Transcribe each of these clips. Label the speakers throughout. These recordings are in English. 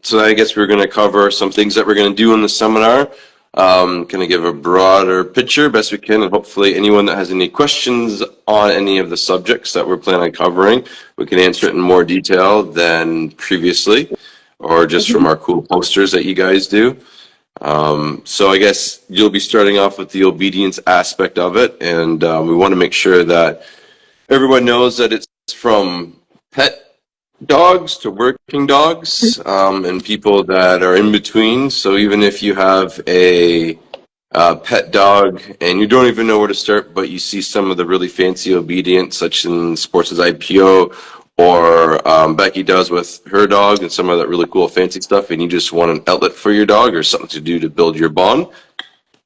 Speaker 1: So I guess we're going to cover some things that we're going to do in the seminar. Kind of give a broader picture best we can, and hopefully anyone that has any questions on any of the subjects that we're planning on covering, we can answer it in more detail than previously, or just from our cool posters that you guys do. So I guess you'll be starting off with the obedience aspect of it, and we want to make sure that everyone knows that it's from pet dogs to working dogs, and people that are in between. So even if you have a pet dog and you don't even know where to start, but you see some of the really fancy obedience, such in sports as IPO, or Becky does with her dog, and some of that really cool fancy stuff, and you just want an outlet for your dog or something to do to build your bond,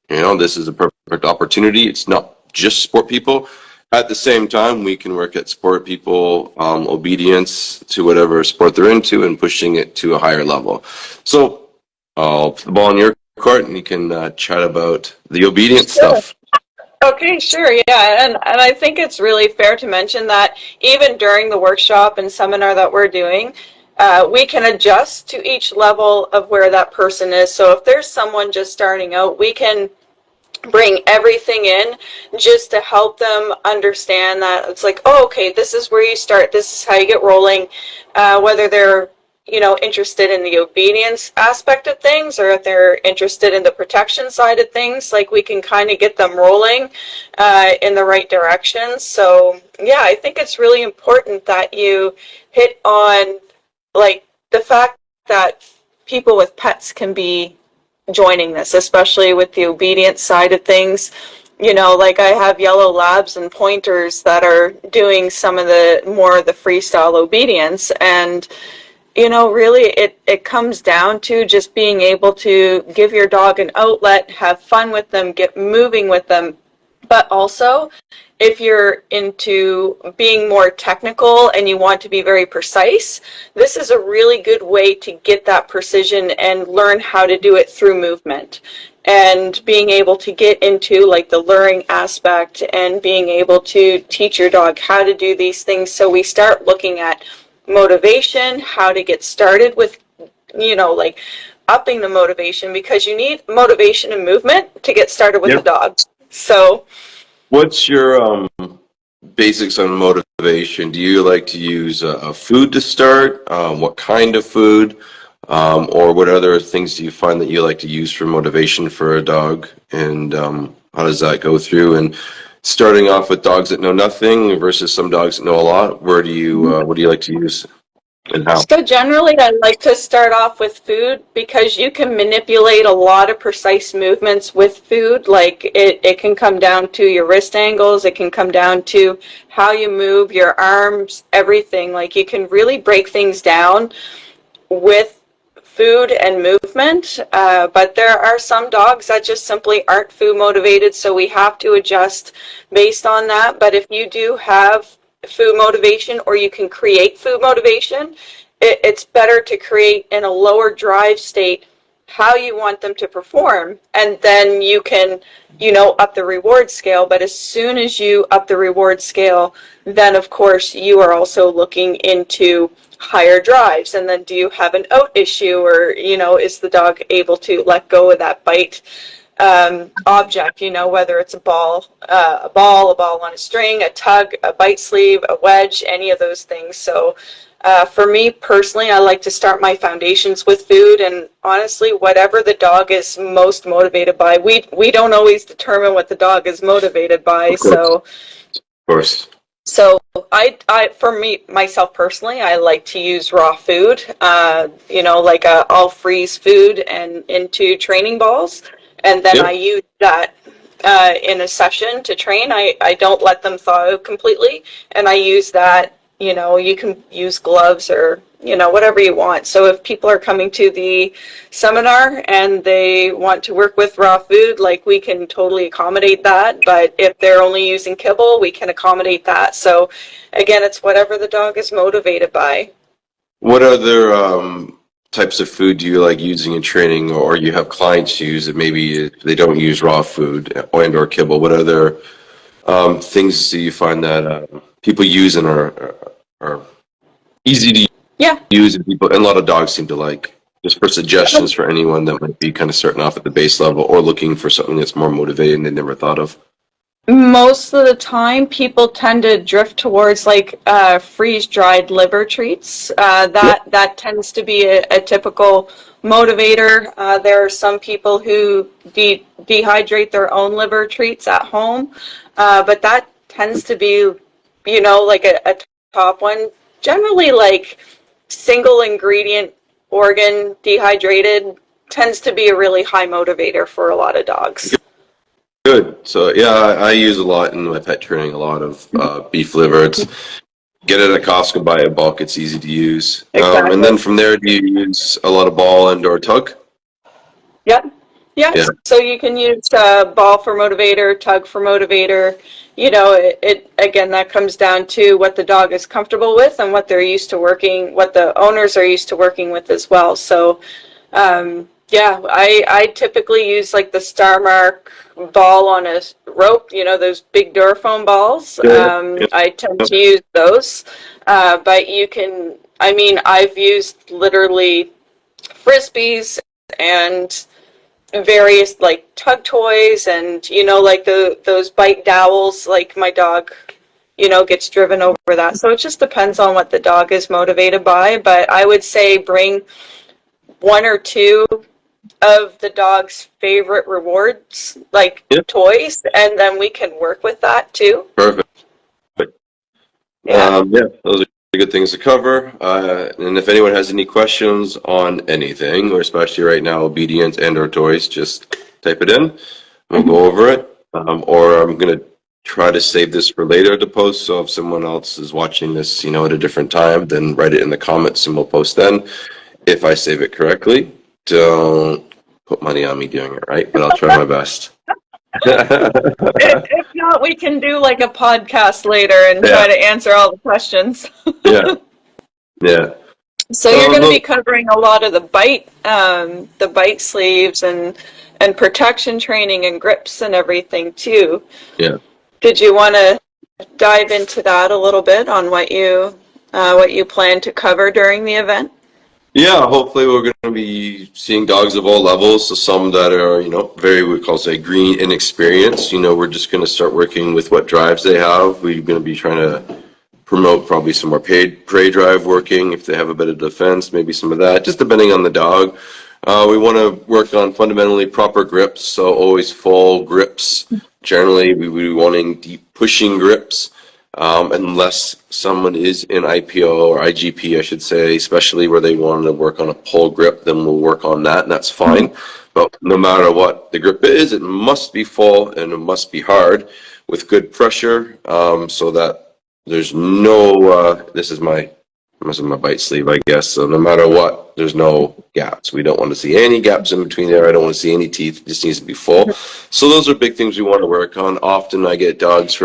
Speaker 1: this is a perfect opportunity. It's not just sport people. At the same time, we can work at sport people, obedience to whatever sport they're into, and pushing it to a higher level. So I'll put the ball in your court, and you can chat about the obedience stuff.
Speaker 2: Okay, sure, yeah, and I think it's really fair to mention that even during the workshop and seminar that we're doing, we can adjust to each level of where that person is. So if there's someone just starting out, we can bring everything in just to help them understand that it's like, oh, okay, this is where you start, this is how you get rolling, whether they're interested in the obedience aspect of things, or if they're interested in the protection side of things, like we can kind of get them rolling in the right direction. So yeah, I think it's really important that you hit on like the fact that people with pets can be joining this, especially with the obedience side of things. Like I have yellow labs and pointers that are doing some of the more of the freestyle obedience, and really it comes down to just being able to give your dog an outlet, have fun with them, get moving with them. But also, if you're into being more technical and you want to be very precise, this is a really good way to get that precision and learn how to do it through movement. And being able to get into like the luring aspect and being able to teach your dog how to do these things. So we start looking at motivation, how to get started with, like upping the motivation, because you need motivation and movement to get started with the dog. So
Speaker 1: what's your basics on motivation? Do you like to use a food to start? What kind of food? Or what other things do you find that you like to use for motivation for a dog? And how does that go through? And starting off with dogs that know nothing versus some dogs that know a lot, what do you like to use and how?
Speaker 2: So generally, I like to start off with food, because you can manipulate a lot of precise movements with food. Like it can come down to your wrist angles, it can come down to how you move your arms, everything. Like you can really break things down with food and movement, but there are some dogs that just simply aren't food motivated, so we have to adjust based on that. But if you do have food motivation, or you can create food motivation, it's better to create in a lower drive state how you want them to perform, and then you can up the reward scale. But as soon as you up the reward scale, then of course you are also looking into higher drives. And then do you have an out issue, or is the dog able to let go of that bite object, whether it's a ball on a string, a tug, a bite sleeve, a wedge, any of those things. So for me personally, I like to start my foundations with food, and honestly, whatever the dog is most motivated by. We don't always determine what the dog is motivated by.
Speaker 1: Of course.
Speaker 2: So I for me, myself personally, I like to use raw food, like I'll freeze food and into training balls, and then I use that in a session to train. I don't let them thaw out completely, and I use that. You can use gloves or whatever you want. So if people are coming to the seminar and they want to work with raw food, like we can totally accommodate that. But if they're only using kibble, we can accommodate that. So again, it's whatever the dog is motivated by.
Speaker 1: What other types of food do you like using in training, or you have clients use that maybe they don't use raw food and or kibble? What other things do you find that people use and are easy to use, and a lot of dogs seem to like? Just for suggestions for anyone that might be kind of starting off at the base level or looking for something that's more motivating they never thought of.
Speaker 2: Most of the time, people tend to drift towards like freeze-dried liver treats. That tends to be a typical motivator. There are some people who dehydrate their own liver treats at home, but that tends to be, like a top one. Generally, like single ingredient organ dehydrated tends to be a really high motivator for a lot of dogs.
Speaker 1: Good. So yeah, I use a lot in my pet training, a lot of beef liver. It's get it at Costco, buy it in bulk. It's easy to use.
Speaker 2: Exactly.
Speaker 1: And then from there, do you use a lot of ball and or tug?
Speaker 2: Yep. Yeah.
Speaker 1: Yeah.
Speaker 2: So you can use ball for motivator, tug for motivator. It again, that comes down to what the dog is comfortable with and what they're used to working, what the owners are used to working with as well. So, yeah, I typically use like the Star Mark ball on a rope, those big Durafoam balls.
Speaker 1: Yeah.
Speaker 2: I tend to use those. But I've used literally frisbees and various like tug toys and like those bite dowels, like my dog gets driven over that. So it just depends on what the dog is motivated by, but I would say bring one or two of the dog's favorite rewards, like toys, and then we can work with that too.
Speaker 1: Perfect.
Speaker 2: Yeah.
Speaker 1: Yeah, those are good things to cover. And if anyone has any questions on anything, or especially right now, obedience and or toys, just type it in. We'll go over it. Or I'm going to try to save this for later to post. So if someone else is watching this, at a different time, then write it in the comments and we'll post then. If I save it correctly, don't put money on me doing it right, but I'll try my best.
Speaker 2: If not, we can do like a podcast later and try to answer all the questions.
Speaker 1: Yeah.
Speaker 2: So you're going to be covering a lot of the bite sleeves and protection training and grips and everything too.
Speaker 1: Yeah.
Speaker 2: Did you want to dive into that a little bit on what you plan to cover during the event?
Speaker 1: Yeah, hopefully we're going to be seeing dogs of all levels. So some that are, very, we call say green inexperienced. We're just going to start working with what drives they have. We're going to be trying to promote probably some more prey drive working. If they have a bit of defense, maybe some of that, just depending on the dog. We want to work on fundamentally proper grips. So always full grips. Generally, we would be wanting deep pushing grips. Unless someone is in IPO or IGP, I should say, especially where they want to work on a pull grip, then we'll work on that, and that's fine. But no matter what the grip is, it must be full and it must be hard with good pressure, so that there's no, this is my bite sleeve, I guess. So no matter what, there's no gaps. We don't want to see any gaps in between there. I don't want to see any teeth. It just needs to be full. So those are big things we want to work on. Often I get dogs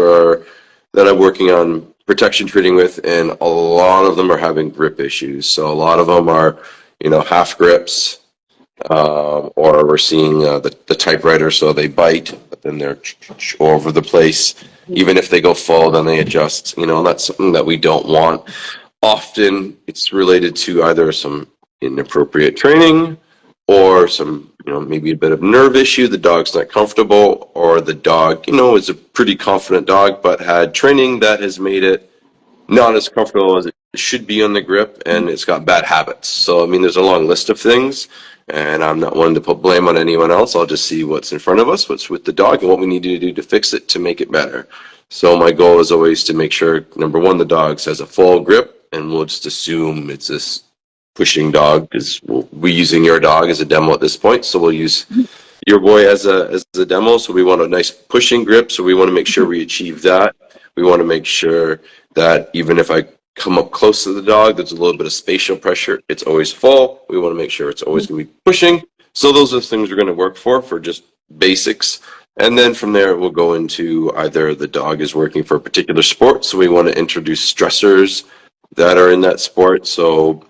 Speaker 1: that I'm working on protection treating with, and a lot of them are having grip issues. So a lot of them are, half grips, or we're seeing the typewriter, so they bite, but then they're all over the place. Even if they go full, then they adjust, and that's something that we don't want. Often it's related to either some inappropriate training or some, maybe a bit of nerve issue. The dog's not comfortable, or the dog, is a pretty confident dog, but had training that has made it not as comfortable as it should be on the grip, and it's got bad habits. So, there's a long list of things, and I'm not one to put blame on anyone else. I'll just see what's in front of us, what's with the dog, and what we need to do to fix it to make it better. So my goal is always to make sure, number one, the dog has a full grip, and we'll just assume it's this pushing dog, because we're using your dog as a demo at this point, so we'll use your boy as a demo. So we want a nice pushing grip, so we want to make sure we achieve that. We want to make sure that even if I come up close to the dog, there's a little bit of spatial pressure. It's always full. We want to make sure it's always going to be pushing. So those are things we're going to work for just basics. And then from there, we'll go into either the dog is working for a particular sport, so we want to introduce stressors that are in that sport. So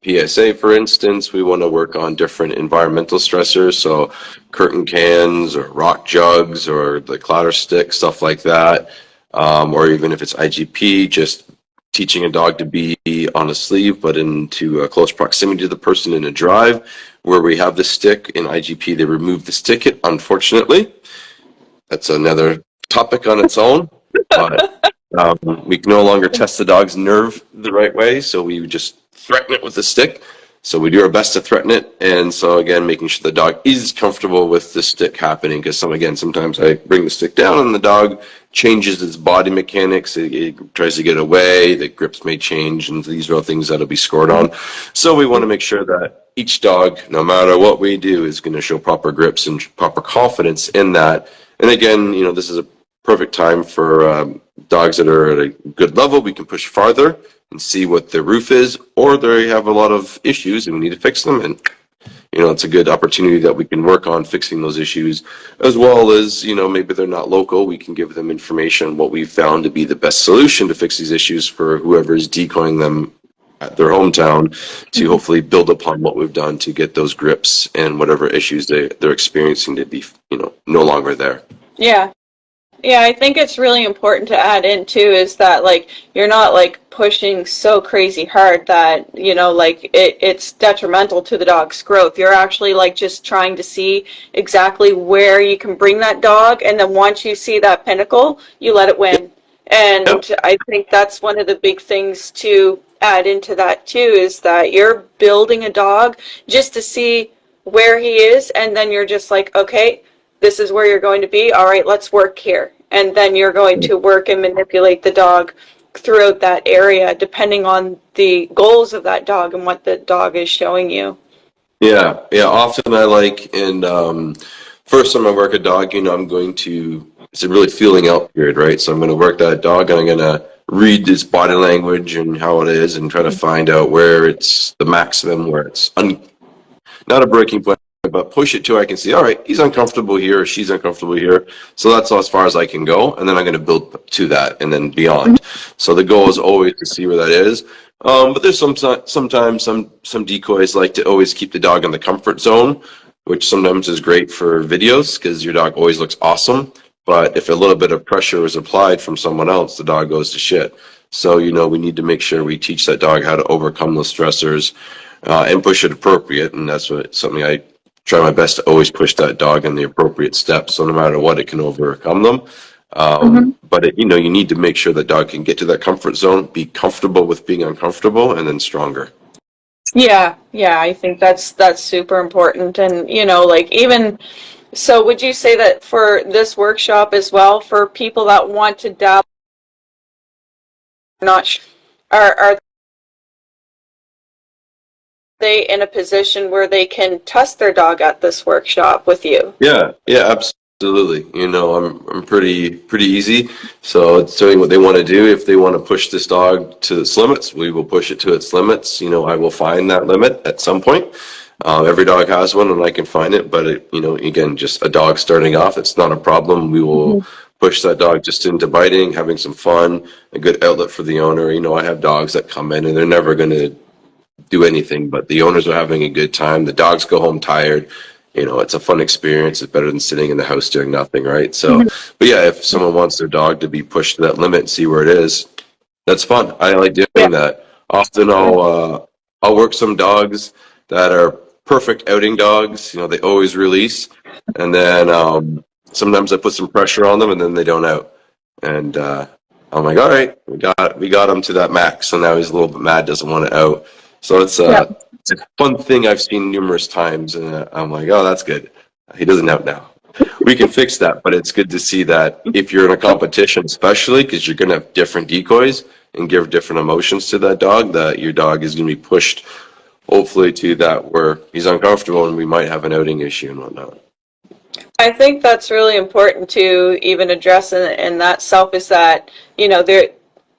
Speaker 1: PSA, for instance, we want to work on different environmental stressors, so curtain cans or rock jugs or the clatter stick, stuff like that. Or even if it's IGP, just teaching a dog to be on a sleeve, but into a close proximity to the person in a drive. Where we have the stick in IGP, they remove the stick, unfortunately. That's another topic on its own, but we can no longer test the dog's nerve the right way, so we just threaten it with a stick. So we do our best to threaten it, and so again, making sure the dog is comfortable with the stick happening, because sometimes I bring the stick down and the dog changes its body mechanics, it tries to get away, the grips may change, and these are all things that'll be scored on. So we want to make sure that each dog, no matter what we do, is going to show proper grips and proper confidence in that. And again, this is a perfect time for dogs that are at a good level. We can push farther and see what their roof is, or they have a lot of issues and we need to fix them. And, it's a good opportunity that we can work on fixing those issues, as well as, maybe they're not local. We can give them information, what we've found to be the best solution to fix these issues for whoever is decoying them at their hometown, to hopefully build upon what we've done to get those grips and whatever issues they're experiencing to be, no longer there.
Speaker 2: Yeah. Yeah, I think it's really important to add in too is that you're not pushing so crazy hard that it's detrimental to the dog's growth. You're actually just trying to see exactly where you can bring that dog, and then once you see that pinnacle, you let it win. And I think that's one of the big things to add into that too, is that you're building a dog just to see where he is, and then you're just okay, this is where you're going to be. All right, let's work here. And then you're going to work and manipulate the dog throughout that area, depending on the goals of that dog and what the dog is showing you.
Speaker 1: Yeah. Often and first time I work a dog, I'm going to, it's a really feeling out period, right? So I'm going to work that dog, and I'm going to read its body language and how it is, and try to find out where it's the maximum, where it's not a breaking point, but push it to I can see, all right, he's uncomfortable here, or she's uncomfortable here. So that's as far as I can go. And then I'm going to build to that and then beyond. So the goal is always to see where that is. But there's sometimes some decoys like to always keep the dog in the comfort zone, which sometimes is great for videos because your dog always looks awesome. But if a little bit of pressure is applied from someone else, the dog goes to shit. So, we need to make sure we teach that dog how to overcome those stressors and push it appropriate. And that's something I try my best to always push that dog in the appropriate steps. So no matter what, it can overcome them. But you need to make sure the dog can get to that comfort zone, be comfortable with being uncomfortable, and then stronger.
Speaker 2: Yeah, I think that's super important. And even so, would you say that for this workshop as well, for people that want to dabble, are they in a position where they can test their dog at this workshop with you?
Speaker 1: Yeah, absolutely. I'm pretty easy. So it's doing what they want to do. If they want to push this dog to its limits, we will push it to its limits. I will find that limit at some point. Every dog has one, and I can find it. But again, just a dog starting off, it's not a problem. We will push that dog just into biting, having some fun, a good outlet for the owner. I have dogs that come in and they're never going to do anything, but the owners are having a good time. The dogs go home tired. It's a fun experience. It's better than sitting in the house doing nothing, right? So, but yeah, if someone wants their dog to be pushed to that limit and see where it is, that's fun. I like doing that. Often I'll work some dogs that are perfect outing dogs. They always release, and then sometimes I put some pressure on them, and then they don't out. And I'm like, all right, we got him to that max, so now he's a little bit mad, doesn't want to out. So it's a fun thing I've seen numerous times, and I'm like, oh, that's good. He doesn't out now. We can fix that, but it's good to see that if you're in a competition, especially because you're going to have different decoys and give different emotions to that dog, that your dog is going to be pushed, hopefully, to that where he's uncomfortable and we might have an outing issue and whatnot.
Speaker 2: I think that's really important to even address in that self, is that,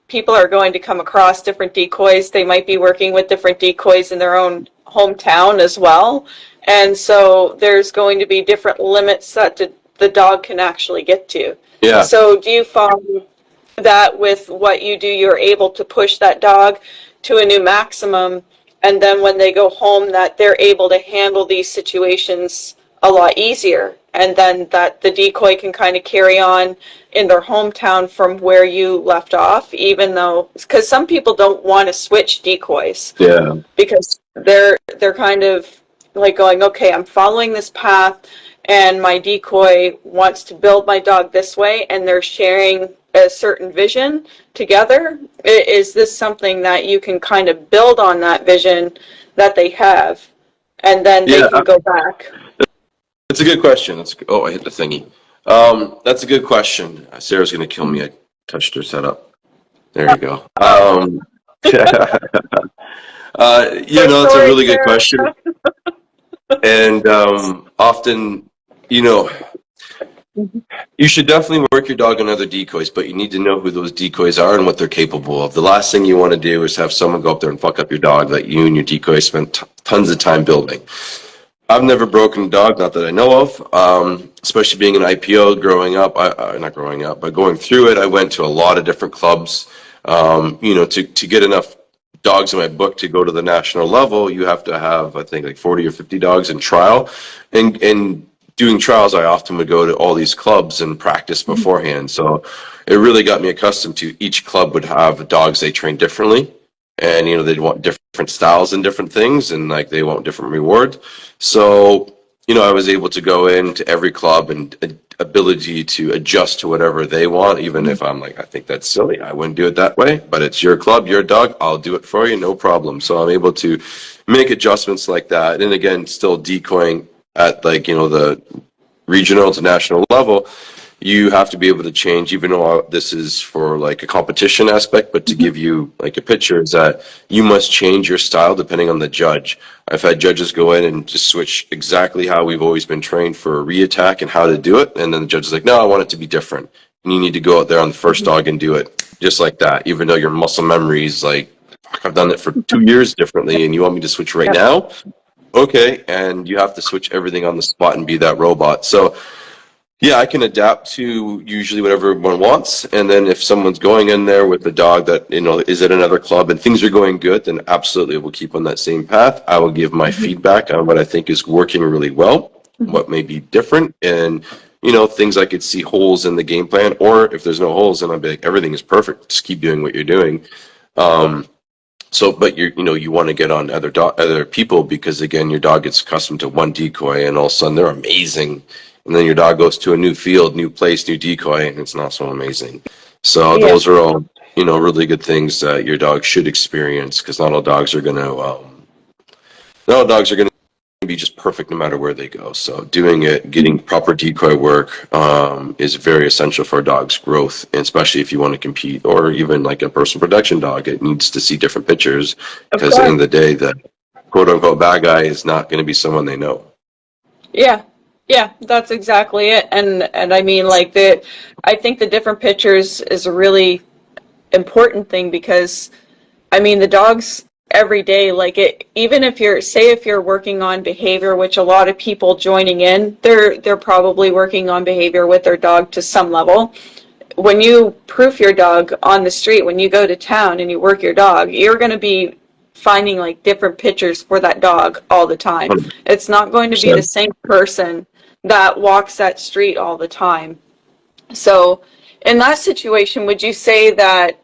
Speaker 2: people are going to come across different decoys. They might be working with different decoys in their own hometown as well. And so there's going to be different limits that the dog can actually get to.
Speaker 1: Yeah.
Speaker 2: So do you find that with what you do, you're able to push that dog to a new maximum, and then when they go home that they're able to handle these situations a lot easier and then that the decoy can kind of carry on in their hometown from where you left off, even though, because some people don't want to switch decoys.
Speaker 1: Yeah.
Speaker 2: Because they're kind of like going, okay, I'm following this path and my decoy wants to build my dog this way, and they're sharing a certain vision together. Is this something that you can kind of build on that vision that they have, and then they can go back?
Speaker 1: It's a good question. I hit the thingy. That's a good question. Sarah's going to kill me. I touched her setup. There you go. It's a really good question. And often, you should definitely work your dog on other decoys, but you need to know who those decoys are and what they're capable of. The last thing you want to do is have someone go up there and fuck up your dog that you and your decoy spent tons of time building. I've never broken a dog, not that I know of, especially being an IPO growing up, not growing up, but going through it, I went to a lot of different clubs. To get enough dogs in my book to go to the national level, you have to have, I think, like 40 or 50 dogs in trial. And doing trials, I often would go to all these clubs and practice beforehand. So it really got me accustomed to each club would have dogs they train differently. And, they'd want different styles and different things, and like they want different rewards. So, I was able to go into every club and ability to adjust to whatever they want, even if I'm like, I think that's silly. I wouldn't do it that way, but it's your club, your dog. I'll do it for you. No problem. So I'm able to make adjustments like that. And again, still decoying at the regional to national level. You have to be able to change, even though this is for like a competition aspect, but to give you like a picture is that you must change your style depending on the judge. I've had judges go in and just switch exactly how we've always been trained for a re-attack and how to do it. And then the judge is like, no, I want it to be different. And you need to go out there on the first dog and do it just like that, even though your muscle memory is like, I've done it for 2 years differently and you want me to switch right now? Okay. And you have to switch everything on the spot and be that robot. So yeah, I can adapt to usually whatever everyone wants. And then if someone's going in there with a dog that, is at another club and things are going good, then absolutely we'll keep on that same path. I will give my feedback on what I think is working really well, what may be different, and, things I could see holes in the game plan. Or if there's no holes, then I'll be like, everything is perfect. Just keep doing what you're doing. But you want to get on other people because, again, your dog gets accustomed to one decoy and all of a sudden they're amazing. And then your dog goes to a new field, new place, new decoy, and it's not so amazing. So those are all, really good things that your dog should experience, because not all dogs are going to be just perfect no matter where they go. So getting proper decoy work is very essential for a dog's growth, and especially if you want to compete, or even like a personal protection dog, it needs to see different pictures, because at the end of the day, the quote unquote bad guy is not going to be someone they know.
Speaker 2: Yeah, that's exactly it. And I mean, I think the different pictures is a really important thing, because I mean, the dogs every day, even if you're working on behavior, which a lot of people joining in, they're probably working on behavior with their dog to some level. When you proof your dog on the street, when you go to town and you work your dog, you're going to be finding different pictures for that dog all the time. It's not going to be the same person that walks that street all the time. So in that situation, would you say that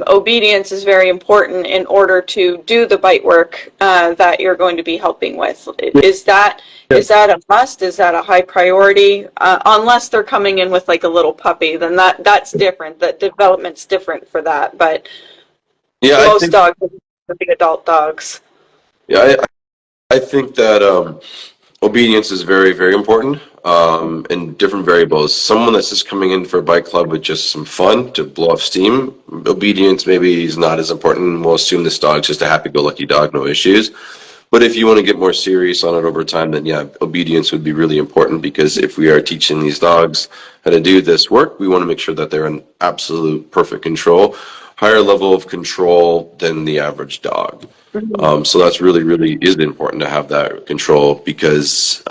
Speaker 2: obedience is very important in order to do the bite work that you're going to be helping with? Is that a must? Is that a high priority? Unless they're coming in with a little puppy, then that's different. The development's different for that. But most dogs are big adult dogs.
Speaker 1: Yeah, I think that obedience is very, very important, and different variables. Someone that's just coming in for a bike club with just some fun to blow off steam, obedience maybe is not as important. We'll assume this dog's just a happy-go-lucky dog, no issues. But if you want to get more serious on it over time, then yeah, obedience would be really important, because if we are teaching these dogs how to do this work, we want to make sure that they're in absolute perfect control, higher level of control than the average dog. So that's really, really is important to have that control, because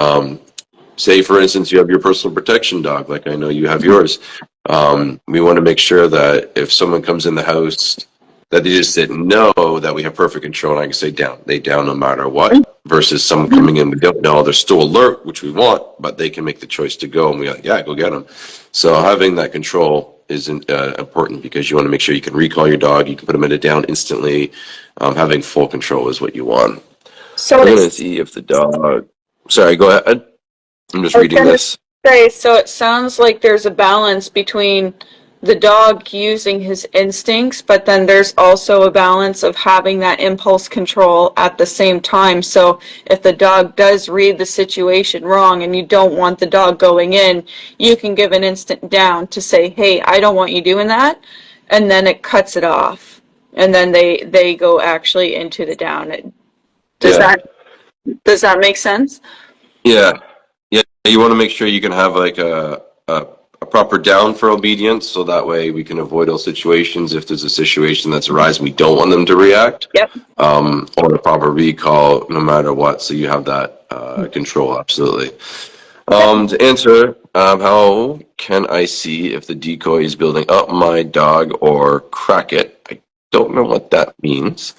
Speaker 1: say, for instance, you have your personal protection dog, like I know you have yours. We want to make sure that if someone comes in the house that they just didn't know that we have perfect control and I can say down, they down no matter what, versus someone coming in, we don't know, they're still alert, which we want, but they can make the choice to go and we're like, yeah, go get them. So having that control is important because you want to make sure you can recall your dog, you can put them in a down instantly. Having full control is what you want.
Speaker 2: So
Speaker 1: I'm going to see if the dog, sorry, go ahead. I'm just reading this.
Speaker 2: Okay, so it sounds like there's a balance between the dog using his instincts, but then there's also a balance of having that impulse control at the same time. So if the dog does read the situation wrong and you don't want the dog going in, you can give an instant down to say, hey, I don't want you doing that. And then it cuts it off. And then they go actually into the down. Does that make sense?
Speaker 1: Yeah. Yeah. You want to make sure you can have like a proper down for obedience, so that way we can avoid those situations. If there's a situation that's arising, we don't want them to react.
Speaker 2: Yep.
Speaker 1: Or a proper recall, no matter what. So you have that control, absolutely. To answer, how can I see if the decoy is building up my dog or crack it? I don't know what that means.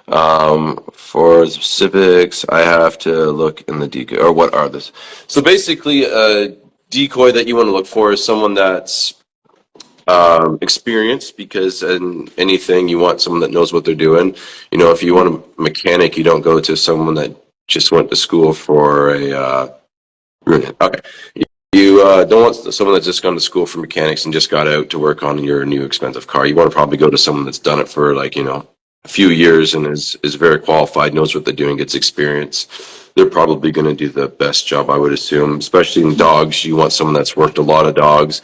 Speaker 1: For specifics, I have to look in the decoy, or what are this? So basically, a decoy that you want to look for is someone that's experienced, because in anything you want someone that knows what they're doing. You know, if you want a mechanic, you don't go to someone that just went to school for a okay. You don't want someone that's just gone to school for mechanics and just got out to work on your new expensive car. You want to probably go to someone that's done it for, like, you know, a few years and is very qualified, knows what they're doing, gets experience. They're probably going to do the best job, I would assume, especially in dogs. You want someone that's worked a lot of dogs.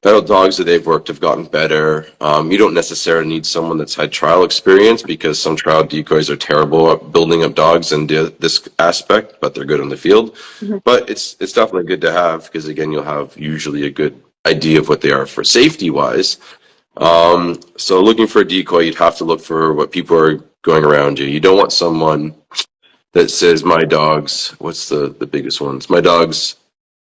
Speaker 1: Pedal dogs that they've worked have gotten better. You don't necessarily need someone that's had trial experience, because some trial decoys are terrible at building up dogs in this aspect, but they're good on the field. Mm-hmm. But it's definitely good to have, because again, you'll have usually a good idea of what they are for safety wise. So looking for a decoy, you'd have to look for what people are going around you. You don't want someone that says, my dogs, what's the biggest ones? My dogs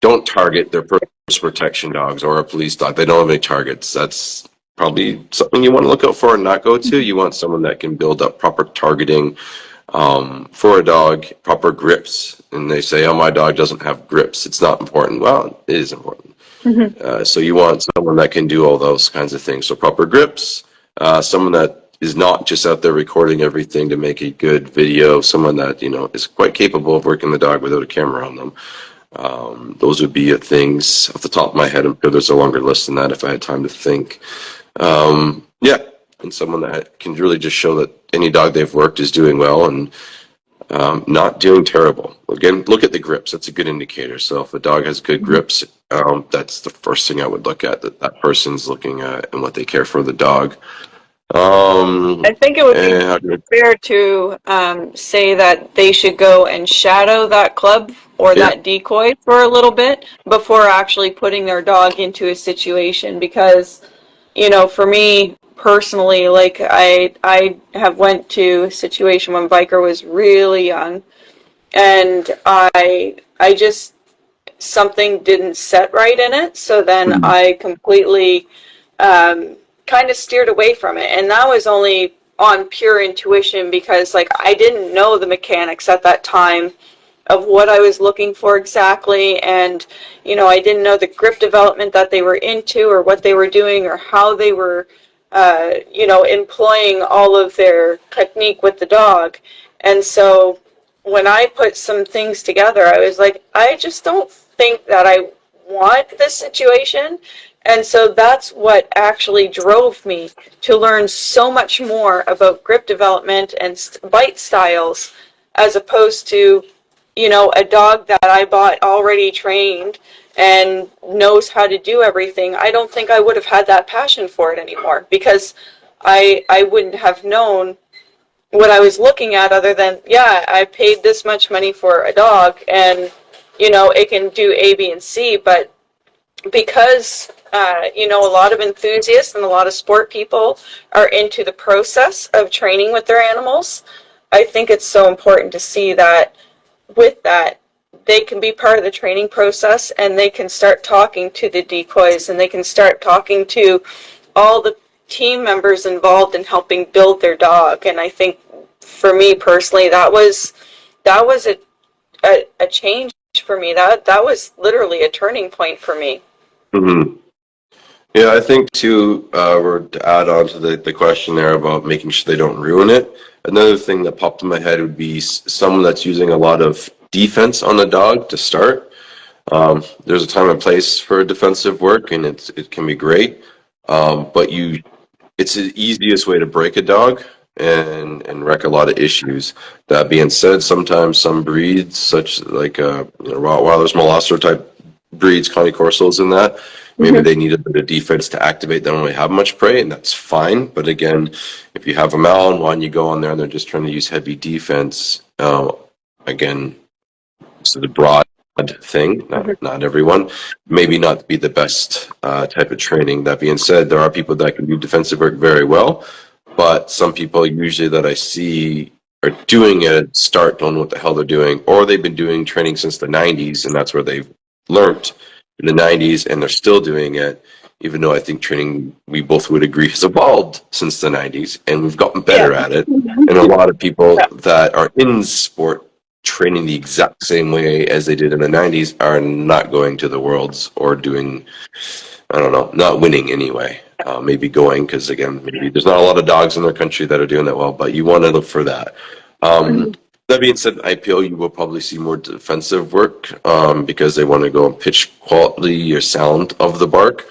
Speaker 1: don't target their personal protection dogs or a police dog. They don't have any targets. That's probably something you want to look out for and not go to. You want someone that can build up proper targeting for a dog, proper grips. And they say, oh, my dog doesn't have grips. It's not important. Well, it is important. Mm-hmm. So you want someone that can do all those kinds of things. So proper grips, someone that is not just out there recording everything to make a good video, someone that, you know, is quite capable of working the dog without a camera on them. Those would be things off the top of my head. I'm sure there's a longer list than that if I had time to think. Yeah, and someone that can really just show that any dog they've worked is doing well and not doing terrible. Again, look at the grips. That's a good indicator. So if a dog has good grips, that's the first thing I would look at, that person's looking at and what they care for the dog.
Speaker 2: I think it would be fair to say that they should go and shadow that club or that decoy for a little bit before actually putting their dog into a situation, because, you know, for me personally, like I have went to a situation when Biker was really young, and I just, something didn't set right in it, so then I completely kind of steered away from it. And that was only on pure intuition, because like I didn't know the mechanics at that time of what I was looking for exactly, and you know, I didn't know the grip development that they were into or what they were doing or how they were you know, employing all of their technique with the dog. And so when I put some things together, I was like, I just don't think that I want this situation. And so that's what actually drove me to learn so much more about grip development and bite styles, as opposed to, you know, a dog that I bought already trained and knows how to do everything. I don't think I would have had that passion for it anymore, because I wouldn't have known what I was looking at, other than, yeah, I paid this much money for a dog and, you know, it can do A, B, and C. But because you know, a lot of enthusiasts and a lot of sport people are into the process of training with their animals, I think it's so important to see that with that, they can be part of the training process, and they can start talking to the decoys, and they can start talking to all the team members involved in helping build their dog. And I think for me personally, that was a change for me. That was literally a turning point for me.
Speaker 1: Mm-hmm. Yeah, I think too, to add on to the question there about making sure they don't ruin it, another thing that popped in my head would be someone that's using a lot of defense on the dog to start. There's a time and place for defensive work, and it can be great. But it's the easiest way to break a dog and wreck a lot of issues. That being said, sometimes some breeds, such like Rottweilers, Molosser type breeds, Connie Corsos, and that maybe they need a bit of defense to activate. They don't really have much prey, and that's fine. But again, if you have a Malinois and you go on there and they're just trying to use heavy defense, again, so the broad thing, not everyone, maybe not be the best type of training. That being said, there are people that can do defensive work very well, but some people usually that I see are doing it start don't know what the hell they're doing, or they've been doing training since the 90s, and that's where they've learned in the 90s, and they're still doing it, even though I think training, we both would agree, has evolved since the 90s, and we've gotten better at it. And a lot of people that are in sport training the exact same way as they did in the 90s are not going to the Worlds or doing, I don't know, not winning anyway. Maybe going, because again, maybe there's not a lot of dogs in their country that are doing that well, but you want to look for that. That being said, IPO, you will probably see more defensive work because they want to go and pitch quality or sound of the bark,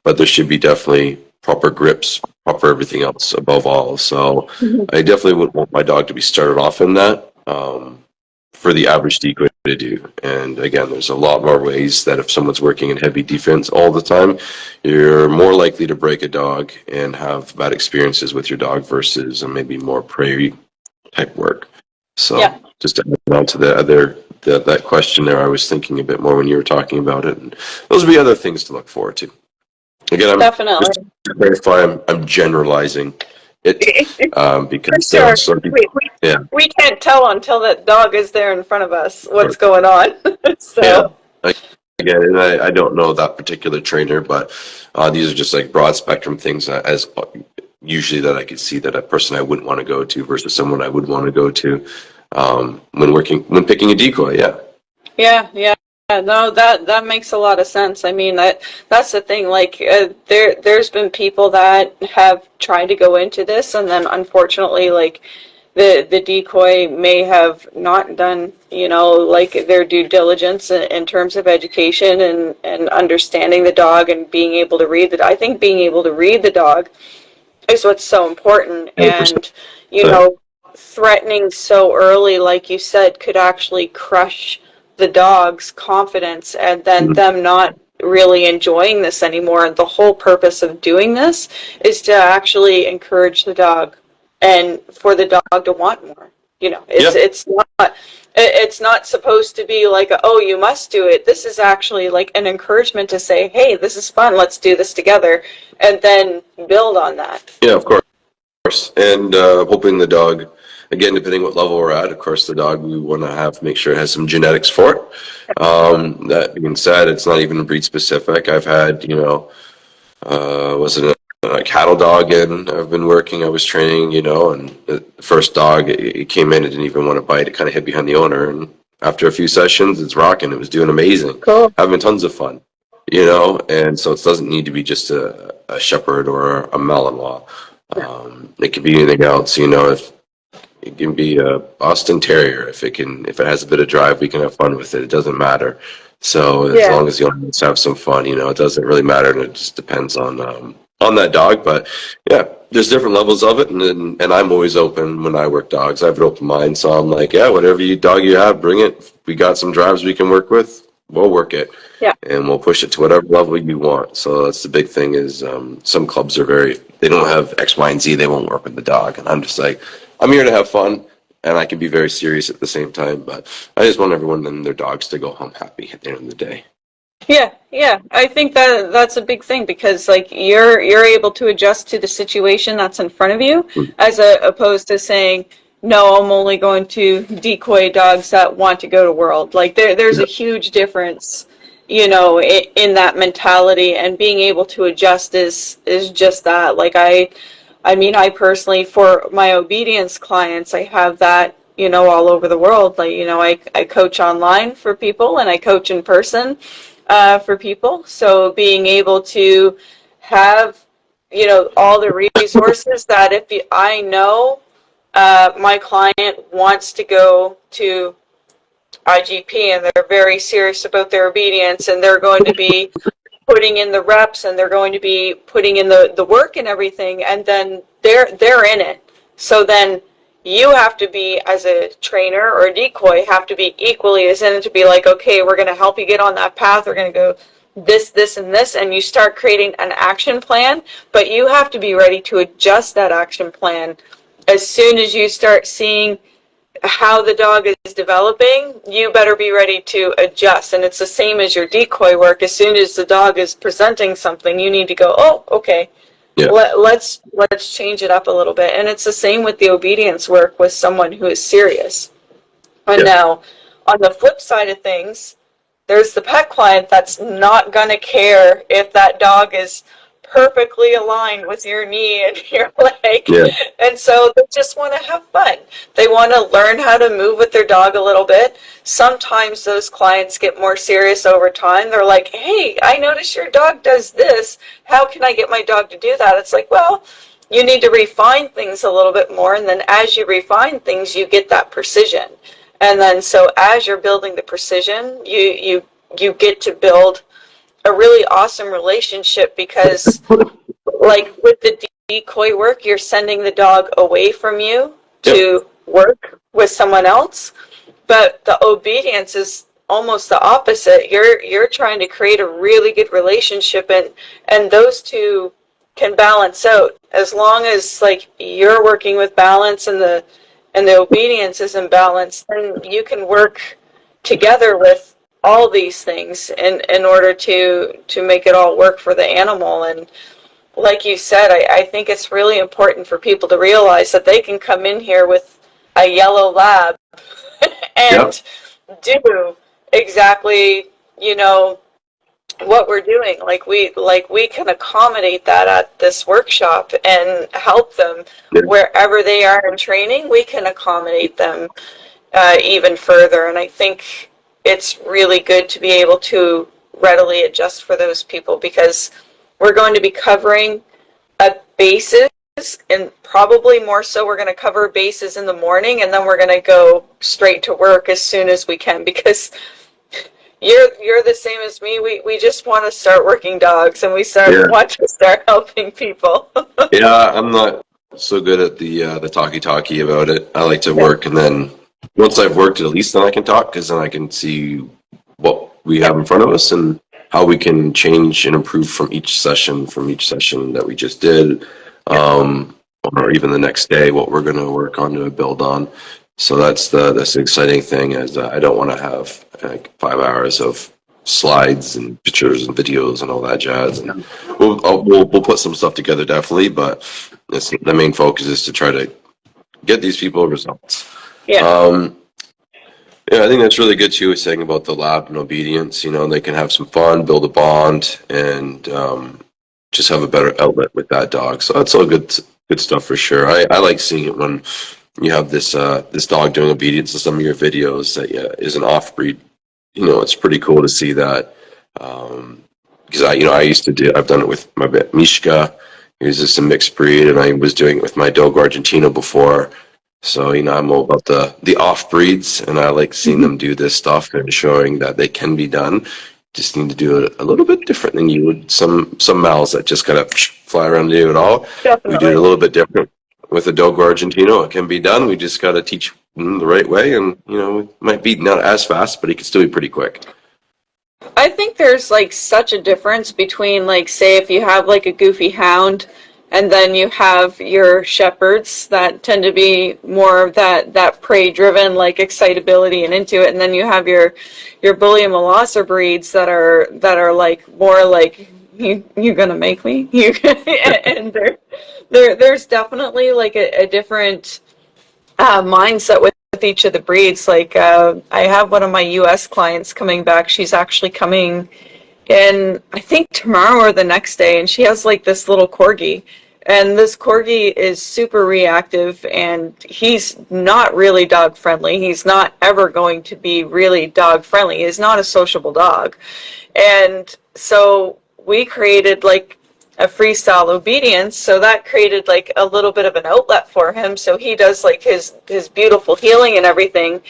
Speaker 1: but there should be definitely proper grips, proper everything else above all. So I definitely wouldn't want my dog to be started off in that for the average decoy to do. And again, there's a lot more ways that if someone's working in heavy defense all the time, you're more likely to break a dog and have bad experiences with your dog versus maybe more prey type work. So just to add on to that question there, I was thinking a bit more when you were talking about it. And those would be other things to look forward to. Again,
Speaker 2: Definitely.
Speaker 1: just to clarify, I'm generalizing it because
Speaker 2: Sure.
Speaker 1: some people,
Speaker 2: We can't tell until that dog is there in front of us what's going on. So.
Speaker 1: Again, and I don't know that particular trainer, but these are just like broad spectrum things as usually that I could see that a person I wouldn't want to go to versus someone I would want to go to when picking a decoy.
Speaker 2: Yeah. No, that makes a lot of sense. I mean, that's the thing. Like, there's been people that have tried to go into this, and then unfortunately, like, the decoy may have not done, like their due diligence in terms of education and understanding the dog and being able to read it. I think being able to read the dog is what's so important.
Speaker 1: 100%.
Speaker 2: And, threatening so early, like you said, could actually crush the dog's confidence and then them not really enjoying this anymore. And the whole purpose of doing this is to actually encourage the dog and for the dog to want more. It's not supposed to be like, oh, you must do it. This is actually like an encouragement to say, hey, this is fun. Let's do this together, and then build on that.
Speaker 1: Yeah, of course. And hoping the dog, again, depending what level we're at, of course, the dog we want to make sure it has some genetics for it. That being said, it's not even breed specific. I've had, was it a cattle dog in? I've been working. I was training, and the first dog, it came in, it didn't even want to bite. It kind of hid behind the owner, and after a few sessions, it's rocking. It was doing amazing.
Speaker 2: Cool.
Speaker 1: Having tons of fun, and so it doesn't need to be just a shepherd or a Malinois. It could be anything else, if it can be a Boston Terrier. If it has a bit of drive, we can have fun with it. It doesn't matter. So as long as the owners have some fun, it doesn't really matter, and it just depends on that dog. But yeah, there's different levels of it, and I'm always open when I work dogs. I have an open mind, so I'm like, yeah, whatever dog you have, bring it. If we got some drives we can work with, we'll work it. Yeah. And we'll push it to whatever level you want. So that's the big thing is some clubs they don't have X, Y, and Z. They won't work with the dog. And I'm just like, I'm here to have fun, and I can be very serious at the same time. But I just want everyone and their dogs to go home happy at the end of the day.
Speaker 2: Yeah. I think that's a big thing because like you're able to adjust to the situation that's in front of you as opposed to saying, no, I'm only going to decoy dogs that want to go to World. Like there's a huge difference in that mentality, and being able to adjust is just that. Like I mean, I personally, for my obedience clients, I have that, all over the world. Like, I coach online for people, and I coach in person for people. So being able to have, all the resources that I know my client wants to go to IGP and they're very serious about their obedience, and they're going to be putting in the reps, and they're going to be putting in the work and everything, and then they're in it. So then you have to be, as a trainer or a decoy, have to be equally as in it, to be like, okay, we're going to help you get on that path. We're going to go this, and this, and you start creating an action plan, but you have to be ready to adjust that action plan as soon as you start seeing how the dog is developing. You better be ready to adjust. And it's the same as your decoy work. As soon as the dog is presenting something, you need to go, oh, okay,
Speaker 1: Yeah.
Speaker 2: let's change it up a little bit. And it's the same with the obedience work with someone who is serious. And now, on the flip side of things, there's the pet client that's not going to care if that dog is perfectly aligned with your knee and your leg.
Speaker 1: Yeah.
Speaker 2: And so they just want to have fun. They want to learn how to move with their dog a little bit. Sometimes those clients get more serious over time. They're like, hey, I notice your dog does this. How can I get my dog to do that? It's like, well, you need to refine things a little bit more. And then as you refine things, you get that precision. And then so as you're building the precision, you get to build a really awesome relationship, because like with the decoy work, you're sending the dog away from you to work with someone else. But the obedience is almost the opposite. You're trying to create a really good relationship, and those two can balance out. As long as like you're working with balance and the obedience is in balance, then you can work together with all these things in order to make it all work for the animal. And like you said, I think it's really important for people to realize that they can come in here with a yellow lab and do exactly, what we're doing. Like we can accommodate that at this workshop and help them wherever they are in training. We can accommodate them even further. And I think it's really good to be able to readily adjust for those people, because we're going to be covering a basis, and probably more so we're going to cover bases in the morning, and then we're going to go straight to work as soon as we can, because you're the same as me. We just want to start working dogs, and we want to start helping people.
Speaker 1: Yeah, I'm not so good at the talkie about it. I like to work, and then once I've worked, at least then I can talk, because then I can see what we have in front of us and how we can change and improve from each session that we just did, or even the next day, what we're going to work on to build on. So that's the exciting thing, is I don't want to have like 5 hours of slides and pictures and videos and all that jazz. And we'll put some stuff together, definitely, but the main focus is to try to get these people results. I think that's really good too, saying about the lab and obedience. They can have some fun, build a bond, and just have a better outlet with that dog. So that's all good stuff for sure. I like seeing it when you have this dog doing obedience in some of your videos that is an off breed. It's pretty cool to see that, because I've done it with my Mishka. He was just a mixed breed, and I was doing it with my Dogo Argentino before. So, I'm all about the off breeds, and I like seeing them do this stuff and showing that they can be done. Just need to do it a little bit different than you would some mouths that just kind of fly around and do it all.
Speaker 2: Definitely.
Speaker 1: We do it a little bit different with a Dogo Argentino. It can be done. We just got to teach him the right way, and it might be not as fast, but he can still be pretty quick.
Speaker 2: I think there's like such a difference between, like, say if you have like a goofy hound, and then you have your shepherds that tend to be more of that prey-driven, like excitability and into it, and then you have your bully and Molosser breeds that are like more like you're gonna make me, and there's definitely like a different mindset with with each of the breeds. Like, I have one of my US clients coming back. She's actually coming in, I think tomorrow or the next day, and she has like this little corgi. And this corgi is super reactive, and he's not really dog friendly. He's not ever going to be really dog friendly. He's not a sociable dog. And so we created like a freestyle obedience, so that created like a little bit of an outlet for him. So he does like his beautiful healing and everything.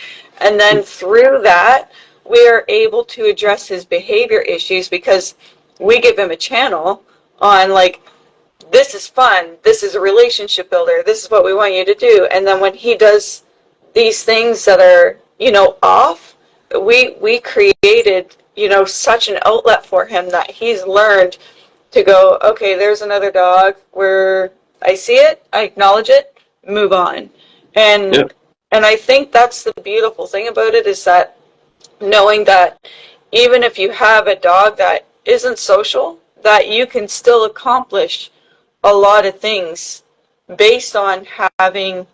Speaker 2: And then through that, we are able to address his behavior issues because we give him a channel on like, this is fun, this is a relationship builder, this is what we want you to do. And then when he does these things that are, you know, off, we created, you know, such an outlet for him that he's learned to go, okay, there's another dog where I see it, I acknowledge it, move on. And
Speaker 1: Yep.
Speaker 2: and I think that's the beautiful thing about it, is that knowing that even if you have a dog that isn't social, that you can still accomplish a lot of things based on having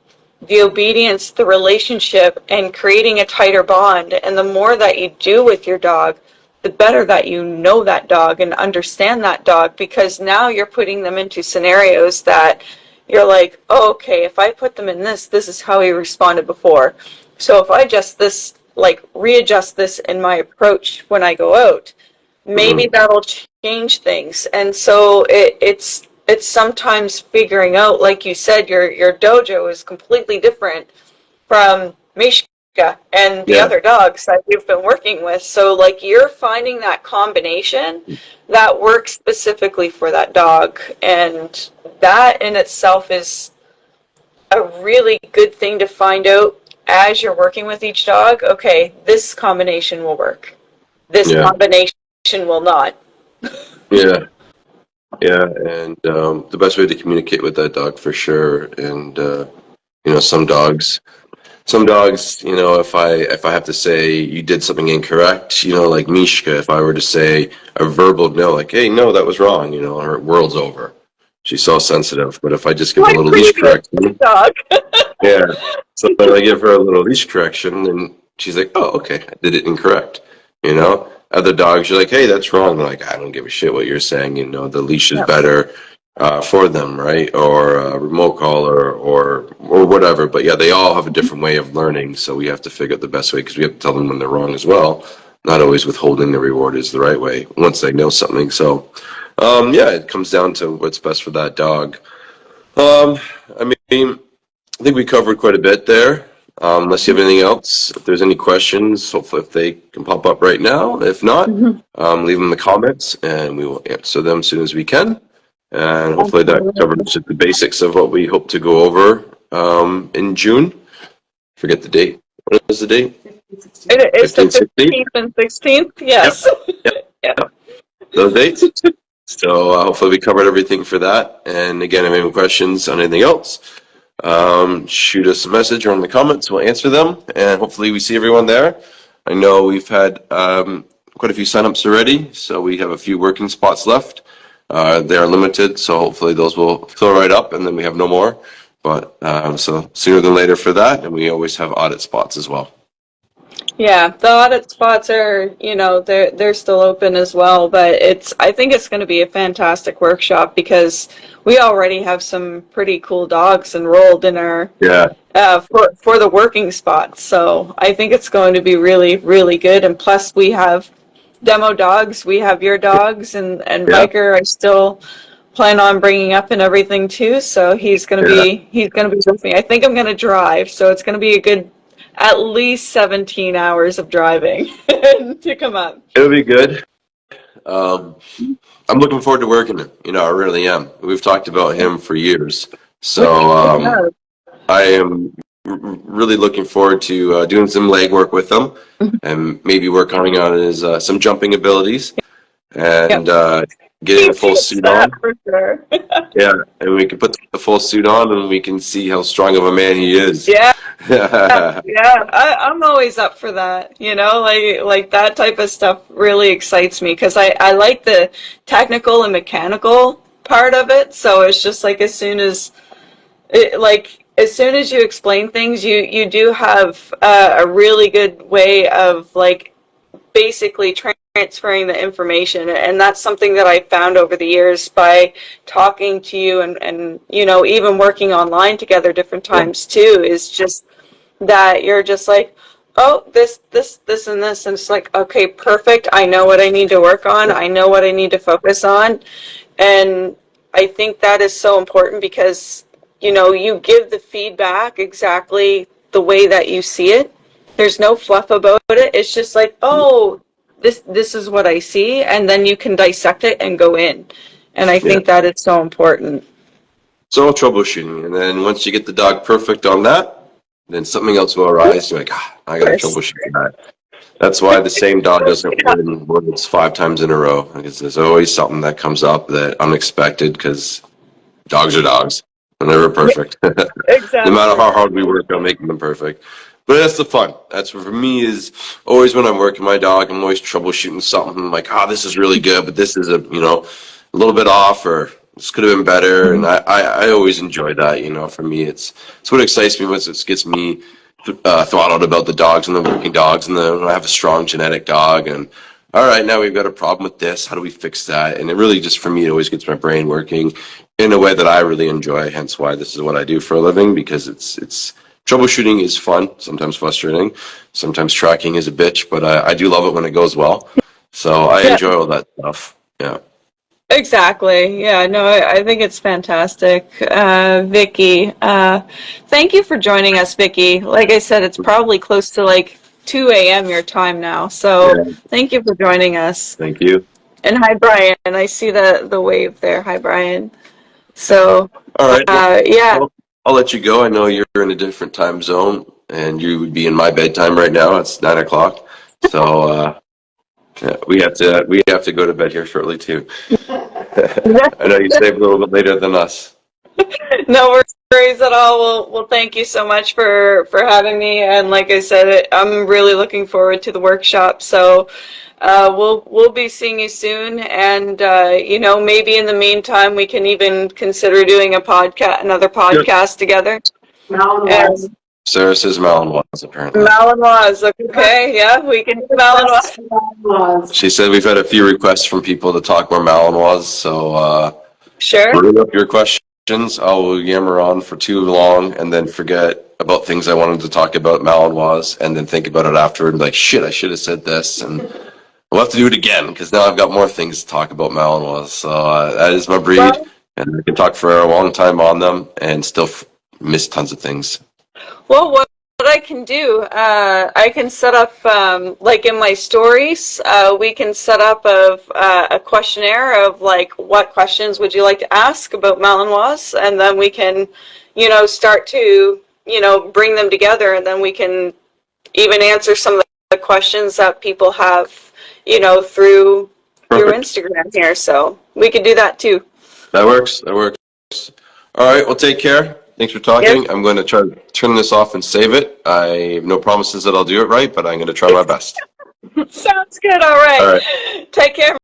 Speaker 2: the obedience, the relationship, and creating a tighter bond. And the more that you do with your dog, the better that you know that dog and understand that dog, because now you're putting them into scenarios that you're like, oh, okay, if I put them in this is how he responded before. So if I just this, like readjust this in my approach when I go out, maybe that'll change things. And so it's sometimes figuring out, like you said, your dojo is completely different from Mishka and the
Speaker 1: Yeah.
Speaker 2: other dogs that you've been working with. So like you're finding that combination that works specifically for that dog. And that in itself is a really good thing to find out as you're working with each dog. Okay, this combination will work. This
Speaker 1: Yeah.
Speaker 2: combination will not.
Speaker 1: Yeah. Yeah. And the best way to communicate with that dog for sure. And you know, some dogs, you know, if I have to say you did something incorrect, you know, like Mishka, if I were to say a verbal no, like, hey, no, that was wrong, you know, her world's over. She's so sensitive. But if I just give her a
Speaker 2: My
Speaker 1: little leash
Speaker 2: previous
Speaker 1: correction,
Speaker 2: dog.
Speaker 1: yeah. So when I give her a little leash correction, and she's like, oh, okay, I did it incorrect. You know, other dogs, you're like, hey, that's wrong. They're like, I don't give a shit what you're saying. You know, the leash is
Speaker 2: Yep.
Speaker 1: better for them, right? Or a remote collar or whatever. But yeah, they all have a different way of learning. So we have to figure out the best way, because we have to tell them when they're wrong as well. Not always withholding the reward is the right way once they know something. So yeah, it comes down to what's best for that dog. I mean, I think we covered quite a bit there. Unless you have anything else, if there's any questions, hopefully if they can pop up right now. If not, leave them in the comments and we will answer them as soon as we can. And hopefully that covers just the basics of what we hope to go over in June. Forget the date. What is the date?
Speaker 2: It's the
Speaker 1: 15th, 16th?
Speaker 2: 15th and 16th. Yes.
Speaker 1: Yep. Those dates. So hopefully we covered everything for that. And again, if you have any questions on anything else, shoot us a message or in the comments. We'll answer them. And hopefully we see everyone there. I know we've had quite a few signups already, so we have a few working spots left. They are limited, so hopefully those will fill right up, and then we have no more. But so sooner than later for that, and we always have audit spots as well.
Speaker 2: Yeah, the audit spots are, you know, they're still open as well, but I think it's going to be a fantastic workshop because we already have some pretty cool dogs enrolled in our
Speaker 1: Yeah.
Speaker 2: For the working spots. So I think it's going to be really, really good. And plus we have demo dogs, we have your dogs, and
Speaker 1: Yeah.
Speaker 2: Biker I still plan on bringing up and everything too. So he's going to be with me. I think I'm going to drive, so it's going to be a good at least 17 hours of driving to come up.
Speaker 1: It'll be good. I'm looking forward to working him. You know, I really am. We've talked about him for years. So I am really looking forward to doing some legwork with him and maybe working on his some jumping abilities and getting a full suit on.
Speaker 2: For sure.
Speaker 1: Yeah, and we can put the full suit on and we can see how strong of a man he is.
Speaker 2: Yeah. Yeah, I'm always up for that. You know, like that type of stuff really excites me because I like the technical and mechanical part of it. So it's just like as soon as as soon as you explain things, you do have a really good way of like basically transferring the information, and that's something that I found over the years by talking to you and you know, even working online together different times too, is just that you're just like, oh, this and this, and it's like, okay, perfect, I know what I need to work on, I know what I need to focus on. And I think that is so important because, you know, you give the feedback exactly the way that you see it. There's no fluff about it. It's just like, oh, this is what I see, and then you can dissect it and go in. And I think that is so important.
Speaker 1: It's all troubleshooting, and then once you get the dog perfect on that, then something else will arise. You're like, I gotta troubleshoot that. That's why the same dog doesn't win worlds 5 times in a row, because there's always something that comes up that unexpected, because dogs are dogs. They're never perfect.
Speaker 2: Exactly.
Speaker 1: No matter how hard we work on making them perfect. But that's the fun. That's what for me is always when I'm working my dog, I'm always troubleshooting something. I'm like, this is really good, but this is a little bit off, or this could have been better. And I always enjoy that. You know, for me, it's what excites me. What gets me throttled about the dogs and the working dogs, and then when I have a strong genetic dog, and all right, now we've got a problem with this. How do we fix that? And it really just, for me, it always gets my brain working in a way that I really enjoy. Hence why this is what I do for a living, because it's troubleshooting is fun, sometimes frustrating, sometimes tracking is a bitch, but I do love it when it goes well. So I enjoy all that stuff. Yeah.
Speaker 2: Exactly. Yeah, no, I think it's fantastic. Vicky, thank you for joining us, Vicky. Like I said, it's probably close to like 2 a.m. your time now. So thank you for joining us.
Speaker 1: Thank you.
Speaker 2: And hi, Brian. I see the wave there. Hi, Brian. So,
Speaker 1: all right.
Speaker 2: yeah.
Speaker 1: I'll let you go. I know you're in a different time zone, and you would be in my bedtime right now. It's 9 o'clock. So, yeah, we have to go to bed here shortly too. I know you stay a little bit later than us.
Speaker 2: No worries at all. Well, thank you so much for having me. And like I said, I'm really looking forward to the workshop. So we'll be seeing you soon. And you know, maybe in the meantime, we can even consider doing another podcast together.
Speaker 1: Sarah says Malinois, apparently.
Speaker 2: Malinois, okay, yeah, we can do Malinois.
Speaker 1: She said we've had a few requests from people to talk more Malinois, so
Speaker 2: sure.
Speaker 1: bring up your questions. I'll yammer on for too long and then forget about things I wanted to talk about Malinois, and then think about it afterward and be like, shit, I should have said this, and we'll have to do it again, because now I've got more things to talk about Malinois. So that is my breed, and I can talk for a long time on them and still miss tons of things.
Speaker 2: Well, what I can do, I can set up, like in my stories, we can set up a questionnaire of like, what questions would you like to ask about Malinois? And then we can, you know, start to, you know, bring them together, and then we can even answer some of the questions that people have, you know, through Instagram here. So we could do that too.
Speaker 1: That works. All right, well, take care. Thanks for talking. Yep. I'm going to try to turn this off and save it. I have no promises that I'll do it right, but I'm going to try my best.
Speaker 2: Sounds good. All right. Take care.